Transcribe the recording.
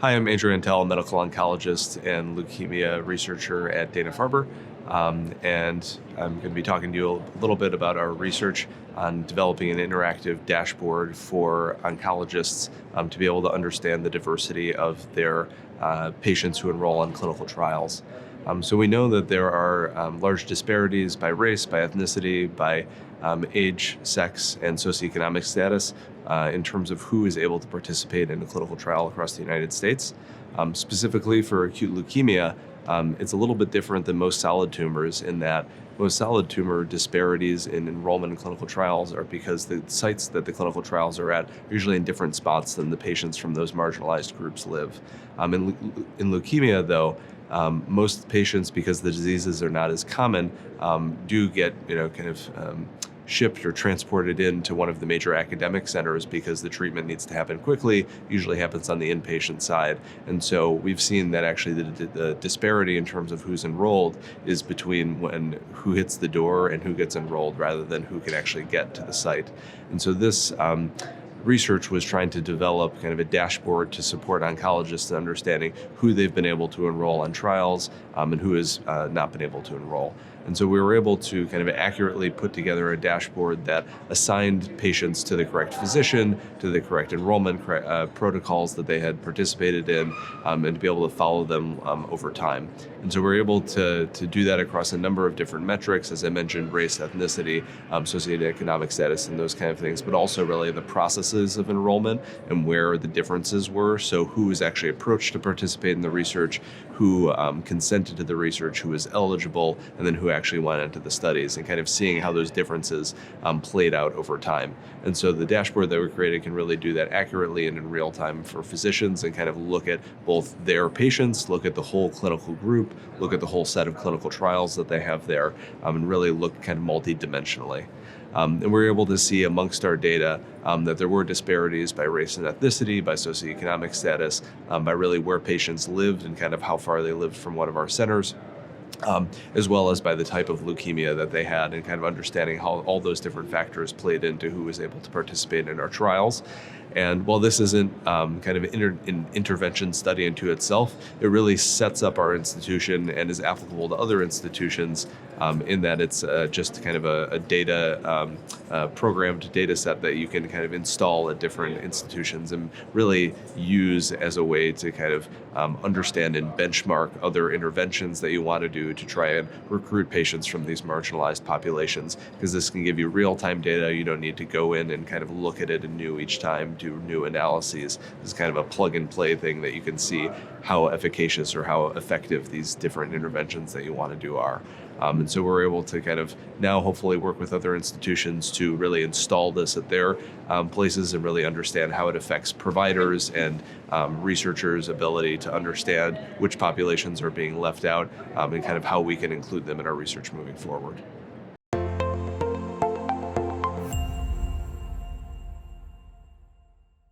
Hi, I'm Andrew Hantel, medical oncologist and leukemia researcher at Dana-Farber. And I'm going to be talking to you a little bit about our research on developing an interactive dashboard for oncologists to be able to understand the diversity of their patients who enroll in clinical trials. So we know that there are large disparities by race, by ethnicity, by age, sex, and socioeconomic status in terms of who is able to participate in a clinical trial across the United States. Specifically for acute leukemia, it's a little bit different than most solid tumors in that most solid tumor disparities in enrollment in clinical trials are because the sites that the clinical trials are at are usually in different spots than the patients from those marginalized groups live. In leukemia, though, most patients, because the diseases are not as common, do get shipped or transported into one of the major academic centers because the treatment needs to happen quickly, usually happens on the inpatient side. And so we've seen that actually the disparity in terms of who's enrolled is between who hits the door and who gets enrolled rather than who can actually get to the site. And so this research was trying to develop kind of a dashboard to support oncologists in understanding who they've been able to enroll on trials and who has not been able to enroll. And so we were able to kind of accurately put together a dashboard that assigned patients to the correct physician, to the correct enrollment protocols that they had participated in, and to be able to follow them over time. And so we're able to do that across a number of different metrics, as I mentioned, race, ethnicity, socioeconomic status, and those kind of things, but also really the processes of enrollment and where the differences were. So who was actually approached to participate in the research, who consented to the research, who was eligible, and then who actually went into the studies, and kind of seeing how those differences played out over time. And so the dashboard that we created can really do that accurately and in real time for physicians and kind of look at both their patients, look at the whole clinical group, look at the whole set of clinical trials that they have there, and really look kind of multidimensionally. And we're able to see amongst our data that there were disparities by race and ethnicity, by socioeconomic status, by really where patients lived and kind of how far they lived from one of our centers. As well as by the type of leukemia that they had, and kind of understanding how all those different factors played into who was able to participate in our trials. And while this isn't kind of an intervention study into itself, it really sets up our institution and is applicable to other institutions in that it's just kind of a data programmed data set that you can kind of install at different institutions and really use as a way to kind of understand and benchmark other interventions that you want to do to try and recruit patients from these marginalized populations, because this can give you real-time data. You don't need to go in and kind of look at it anew each time, do new analyses. This is kind of a plug-and-play thing that you can see how efficacious or how effective these different interventions that you want to do are. And so we're able to kind of now hopefully work with other institutions to really install this at their places and really understand how it affects providers and researchers' ability to understand which populations are being left out and kind of how we can include them in our research moving forward.